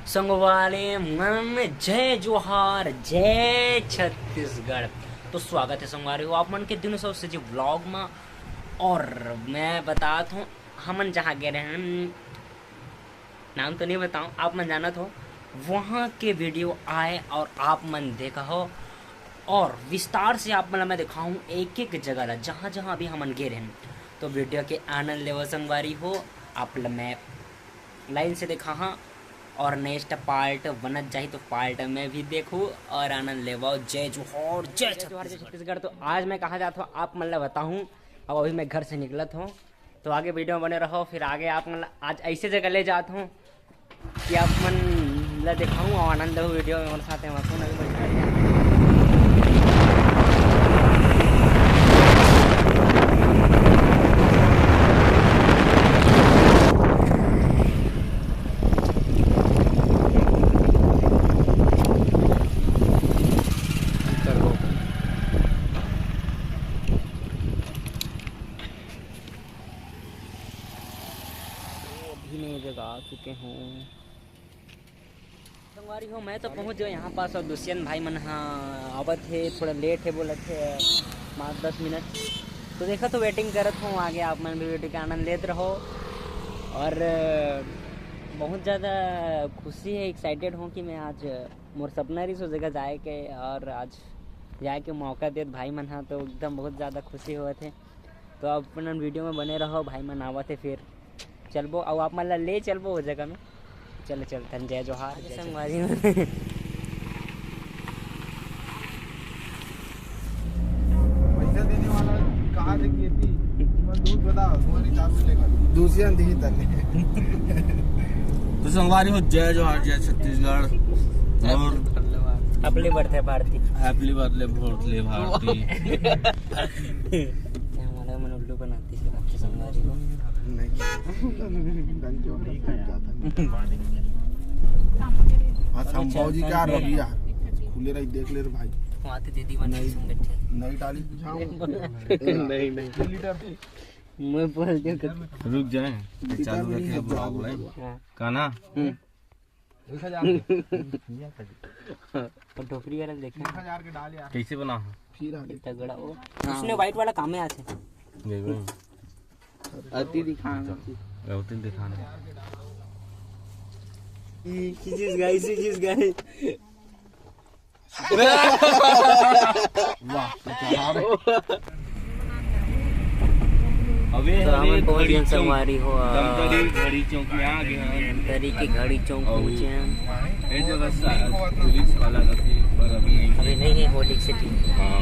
संगवाले मन जय जोहार जय छत्तीसगढ़। तो स्वागत है संगवारी हो आप मन के दिनों से जी व्लॉग में। और मैं बतात हूँ हमन जहाँ गए रहे नाम तो नहीं बताऊँ, आप मन जानत हो वहाँ के वीडियो आए और आप मन देखा हो और विस्तार से आप मन मैं दिखाऊँ एक एक जगह ला जहाँ जहाँ अभी हमन गए रहे। तो वीडियो के आनंद लेवल संगवारी हो आप मैं लाइन से देखा हाँ और नेक्स्ट पार्ट बनत जाही तो पार्ट में भी देखूँ और आनंद लेवाओ। जय जोहार जय छत्तीसगढ़। तो आज मैं कहाँ जाता हूँ आप मतलब बताऊँ। अब अभी मैं घर से निकलत हूँ तो आगे वीडियो में बने रहो। फिर आगे आप मतलब आज ऐसे जगह ले जाता हूँ कि आप मन ला दिखाऊँ और आनंद हो वीडियो में हमारे साथ हैं। जगह आ चुके हूँ संगवारी हो। मैं तो पहुँच गया यहाँ पास और दुष्यंत भाई मन हाँ आवत थे, थोड़ा लेट है बोलत थे 5-10 मिनट। तो देखा तो वेटिंग करत हूँ आगे आप मन भी वीडियो का आनंद लेते रहो। और बहुत ज़्यादा खुशी है, एक्साइटेड हूँ कि मैं आज मोर सपना रही सो जगह जाए के और आज जाए के मौका देत भाई मन हाँ। तो एकदम बहुत ज़्यादा खुशी हुए थे। तो अपन वीडियो में बने रहो, भाई मन आवत है फिर चलबो और आप मतलब ले चलबो वो जगह में। चलो चलते जय जोहार संगवारी। पैसा देने वाला कहाँ से की थी दूध बताओ तुम्हारी चार से लेकर दूसरी दी तने। तो संगवारी हो जय जोहार जय छत्तीसगढ़ और अपने बढ़ते भारती हैप्पी बर्थडे भोटले भारती। हमारा मन उल्लू बनाती है बाकी संगवारी को जी क्या रवैया खुले रही देख ले रे भाई। वहाँ तो दीदी बनाई नहीं डाली नहीं मैं बोल दिया रुक जाए चालू रखे ब्लॉग में काना टोकरी वाला देखे 1000 के डाल यार कैसे बना फिर तगड़ा वो उसने वाइट वाला काम है आज अति दिखाना चीज गाइस वाह अबे हम पहुंच गए संगवारी हो घड़ी चौकी आ गए तरी की घड़ी चौक पहुंचे हम। ये जगह पुलिस वाला रखी पर अभी नहीं है होली से ठीक। हां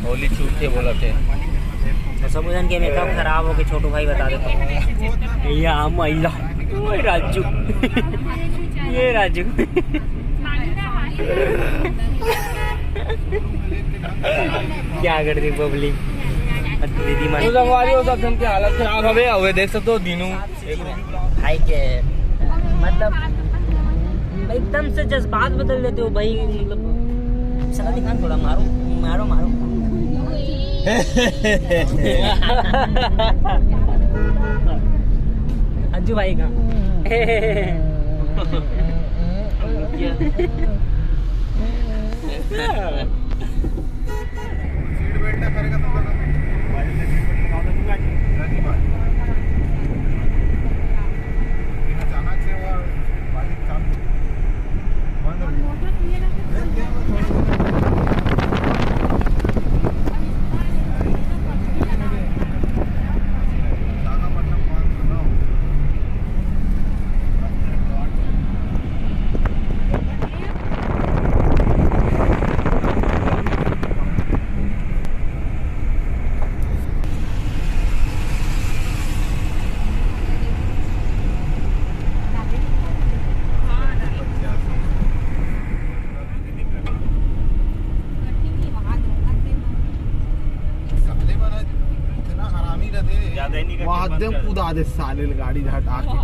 होली छूट के बोला थे तो सब जन के मेकअप खराब हो के छोटू भाई बता देता ये महिला ओए राजू ये राजू क्या कर दी पब्लिक दीदी मन संगवारी हो सब जन की हालत खराब हवे अवे देख सकते हो दिनू भाई के मतलब एकदम से जज्बात बदल देते हो भाई। मतलब सला दिखान थोड़ा मारो मारो मारो अज्जू भाई का सीट बेल्ट ना करेगा तो अचानक से वो बाइक चालू बंद हो वाद्यम कूदा दे साले गाड़ी हटा के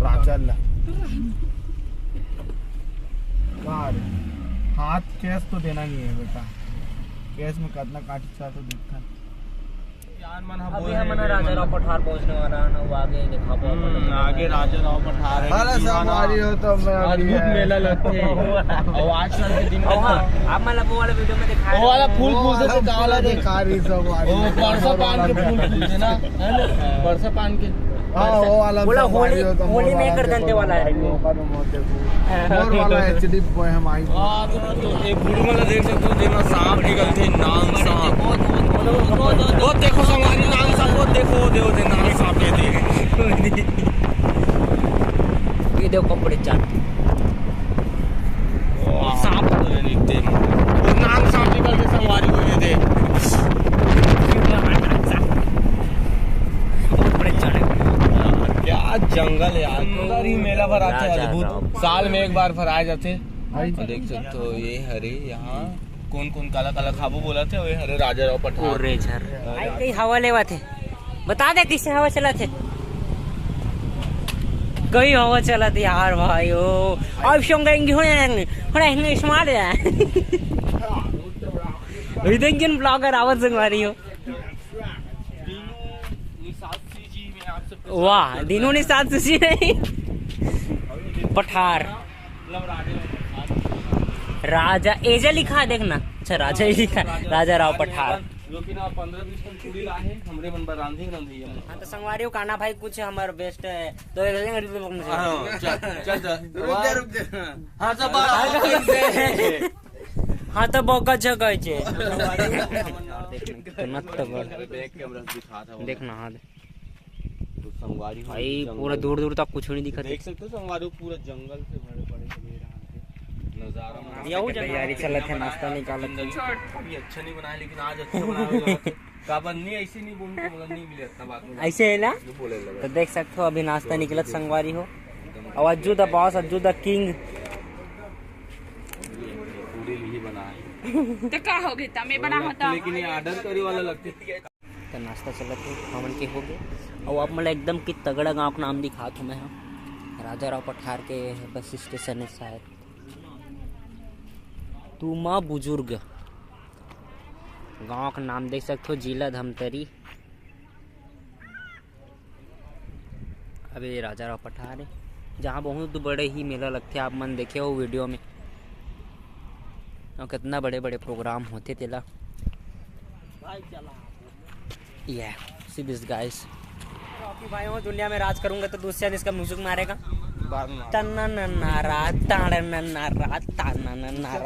राचल कार हाथ कैश तो देना नहीं है बेटा, कैश में कितना काट तो देखता अभी हम ना राजा राव पठार पहुंचने वाला है ना, वो आगे देखा आगे राजा राव पठार है। अरे संगवारी हो तो मैं अद्भुत मेला लगते हैं। और आजकल के दिन आप मतलब वो वाले वीडियो में दिखाया, वो वाला फूल फूल से काला दिखा रही सब। वो परसा पान के फूल फूल से ना, परसा पान के। हाँ वो वाला होली में कर देने वाला है और वाला एचडी बॉय हम आई। हां तो एक वीडियो में देख सकते हो जिसमें सांप निकलते, नाग सांप। वो देखो संगवारी, नाग सांप वो देखो, देखो नाग सांप कहते हैं। ये देखो कपड़े चाट सांप निकलते, वो नाग सांप निकलते संगवारी को ये दे। क्या जंगल यार, उधर ही मेला भराते हैं अद्भुत, साल में एक बार भराए जाते। देख सकते हो ये हरे, यहाँ कौन कौन काला काला खाबू बोला थे, ये हरे राजा राव पठार। कई हवा लेवा थे, बता दे किससे हवा चला थे, कई हवा चला थे यार भाई। ओ अब संगेंगे होने स्मार्ट है इधर ब्लॉगर आवाज संगवारी हो। वाह दिनों ने साथ सुशी नहीं। पठार राजा एजा लिखा है देखना, अच्छा राजा ही लिखा है, राजा राव पठार। जो कि ना 15-20 टन चूड़ी लाए हमरे मन पर रांधी रंधी। हां तो संगवारी काना भाई कुछ हमार बेस्ट है तो चल रुक जा। हां सब हां तो बौका जगह छे देखना। हां संगवारी भाई पूरा दूर दूर तक कुछ नहीं दिखा, देख सकते हो संगवारी पूरा जंगल से भरे पड़े नजारा। ये हो तैयारी चलत है, नाश्ता निकालत है। अभी अच्छा नहीं बनाया लेकिन आज अच्छा बनाया का बननी ऐसे नहीं बोल को मगर नहीं मिले इतना बात में ऐसे है ना। बोले लगा तो देख सकते हो अभी नाश्ता निकलत संगवारी हो। और Ajju the boss, Ajju the king पूरी ही बनाए तो का हो गया मैं बना होता, लेकिन ये ऑर्डर करे वाला लगते। तो नाश्ता चलत है, हमन के हो गए। और अब मतलब एकदम कि तगड़ा गांव का नाम दिखा तू मैं, राजा राव पठार के बस स्टेशन है शायद, तुमा बुजुर्ग गांव का नाम देख सकते हो, जिला धमतरी। अभी राजा राव पठार है जहाँ बहुत बड़े ही मेला लगते हैं, आप मन देखे हो वीडियो में और कितना बड़े बड़े प्रोग्राम होते तेला। Yeah, see this guys. भाई हो दुनिया में राज करूंगा तो दूसरा इसका म्यूजिक मारेगा।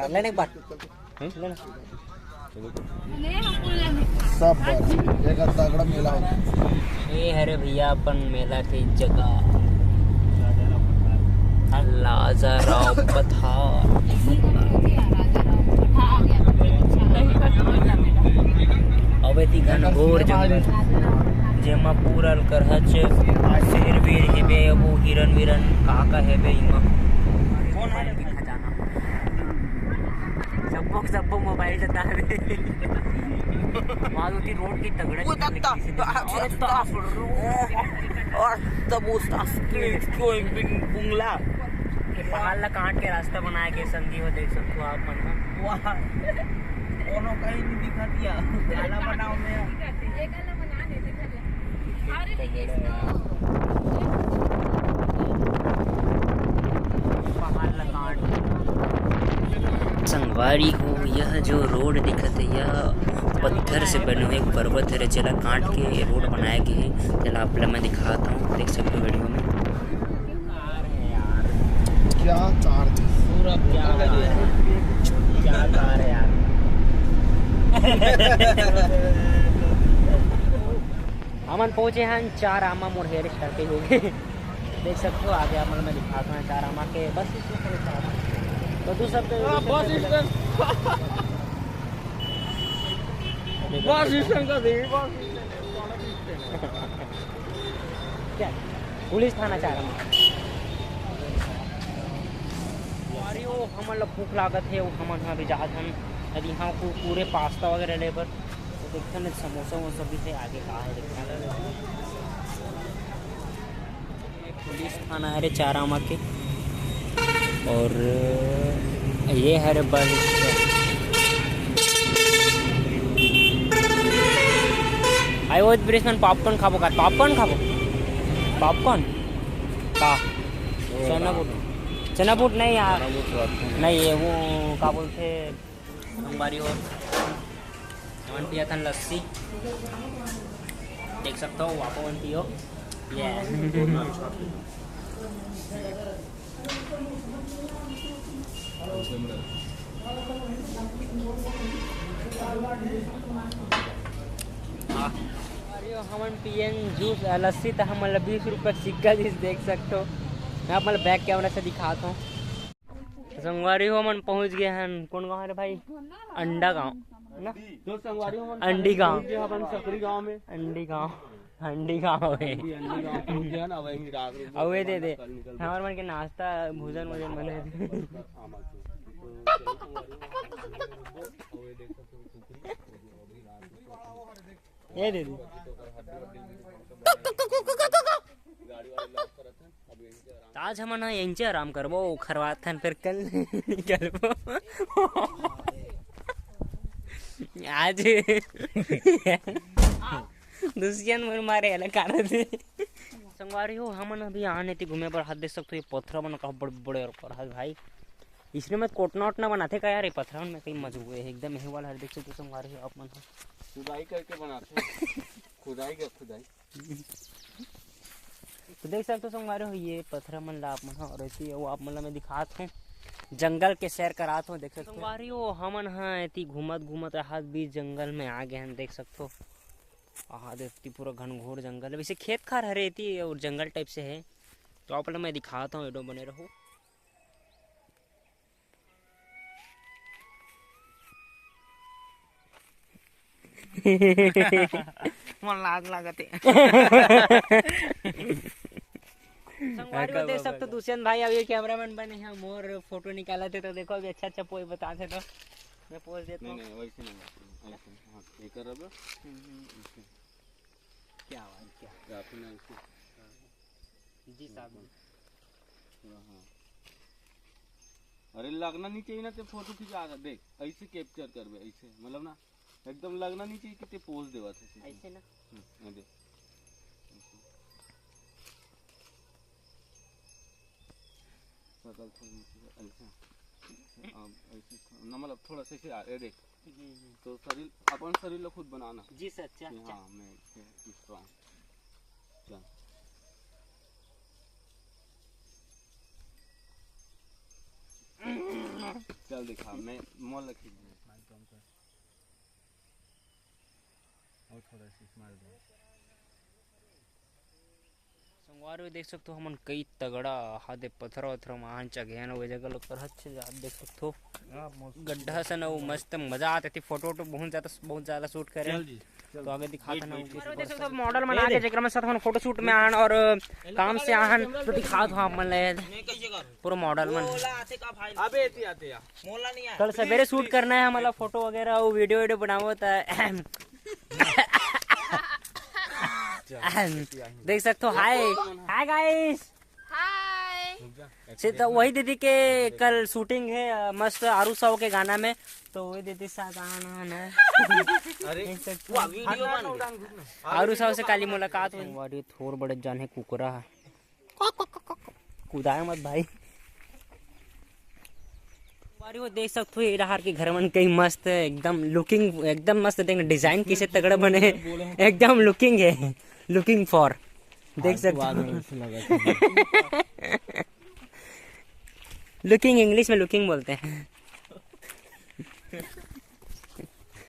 लेने एक बार सब एक तगड़ा मेला होता है। ये हरे भैया अपन मेला की जगह राजा राव पठार। अवैती घनघोर जंगल जेमा पूरल करहच शेर वीर हेबे, वो हिरन वीरन काका हेबे इमा कौन है भी खजाना सबको मोबाइल जता है मारुति रोड की तगड़ा और तब बुंगला पहाड़ ला काट के रास्ता बनाया के संधि हो, देख सकते हो आप मन कोनो कहीं नहीं दिखा दिया गाना बनाओ में ये गाना बना देते थे। अरे देखिए पहाड़ लगाट संगवारी हो। यह जो रोड दिखत है यह पत्थर से बने हुए एक पर्वत है, चला काट के रोड बनाया गया है। चला आप मैं दिखाता हूँ, देख सकते हो वीडियो में। क्या कार पूरा क्या कार है यार हमन पहुंचे हैं 4 आमा मोड़ हेयर स्टाइल के हो गए, देख सकते हो आगे आप मैं दिखाता हूँ 4 आमा के बस तो तू सब क्या पुलिस थाना 4 आमा। हमन लोग भूख लागत है, हमन यहाँ भी जात हम यदि यहाँ को पूरे पास्ता वगैरह लेबर तो देखते हैं समोसा वोसा भी है आगे कहाँ है देखना। पुलिस थाना है 4 आमा के और ये है बस आयो ब्रिस्मन पॉपकॉर्न खाबो का पॉपकॉर्न खाबो पॉपकॉर्न का चनापुट नहीं यार नहीं ये वो क्या बोलते हमारी और वन पिया था लस्सी देख सकते हो वहाँ वन पियो ये हम पियन जूस लस्सी तो हम 20 रुपये सिक्का जिस देख सकते हो मैं अपना बैक कैमरा से दिखाता हूँ। संगवारी हो मन पहुँच गए हैं कौन गाँव है भाई अंडा गाँव ना अंडी गाँव सकरी गाँव में अंडी गाँव है अवे दे दे हमारे मन के नाश्ता भोजन वोजन बने ये दे दी आज हम ना यहीं आराम करबो खरवात फिर कल निकलबो आज दुष्यंत मन मारे अलग कारण से संगवारी हो हमन अभी आने थी घूमे पर हाथ देख सकते हो ये पत्थर बना का बड़े बड़े और भाई इसमें मैं कोटना वोटना बनाते का यार ये पत्थर में कहीं मजबूत है एकदम यही वाला देख सकते हो संगवारी हो आप मन खुदाई करके बनाते खुदाई तो देख सकते हो संगवारी हो ये पत्थर मन ला आप मन और ऐसी वो आप मन मैं दिखाता हूँ जंगल के सैर कराता हूँ देख सकते हो संगवारी हो हमन हाँ ऐसी घूमत हाथ बीच जंगल में आ गए हैं देख सकते हो देखती पूरा घनघोर जंगल है वैसे खेत खार हरे थी और जंगल टाइप से है तो आप मैं दिखाता हूँ बने रहो मन लाग लागते संगवारी को देख सकते दुष्यंत भाई अभी कैमरामैन बने हैं मोर फोटो निकाले थे तो देखो अभी अच्छा पोज बताते तो मैं पोज देता हूँ क्या जी साहब अरे लगना नहीं चाहिए ना ते फोटो खिंचा देख ऐसे कैप्चर करबे ऐसे मतलब ना एकदम लगना नहीं चाहिए कि ते पोज देवा थे ऐसे ना देख सकल थोड़ी ऐसे अब ऐसे ना मतलब थोड़ा सा ऐसे देख तो शरीर अपन शरीर लो खुद बनाना जी सर अच्छा हाँ मैं स्ट्रॉन्ग चल चल दिखा मैं मोल रखी और थोड़ा सी स्माइल दो संगवारी देख सकते हो हमन कई तगड़ा हाथे पत्थर वत्थर मान चघेन वो जगह लोग पर अच्छे देख सकते हो गड्ढा सन वो मस्त मजा आती थी फोटो बहुत ज्यादा शूट करे तो आगे दिखाता ना देख सकते मॉडल बना के जेकरा में साथ हम फोटो शूट में आन और काम से आन तो दिखा दो हम ले पूरा मॉडल मन अबे आते मोला नहीं कल सवेरे शूट करना है हमारा फोटो वगैरह वो वीडियो बनाओ देख सकते हो हाय गाइस हाय तो वही दीदी के कल शूटिंग है मस्त आरू साव के गाना में तो वही दीदी साथ आना आरू साव से काली मुलाकात हुई थोड़ बड़े जान है कुकरा कुदाए मत भाई वो देख सकते हो ये रहार के घर मन कई मस्त एकदम लुकिंग एकदम मस्त देख डिजाइन किसे तगड़ा बने एकदम लुकिंग है लुकिंग फॉर देख सकते हो लुकिंग इंग्लिश में लुकिंग बोलते हैं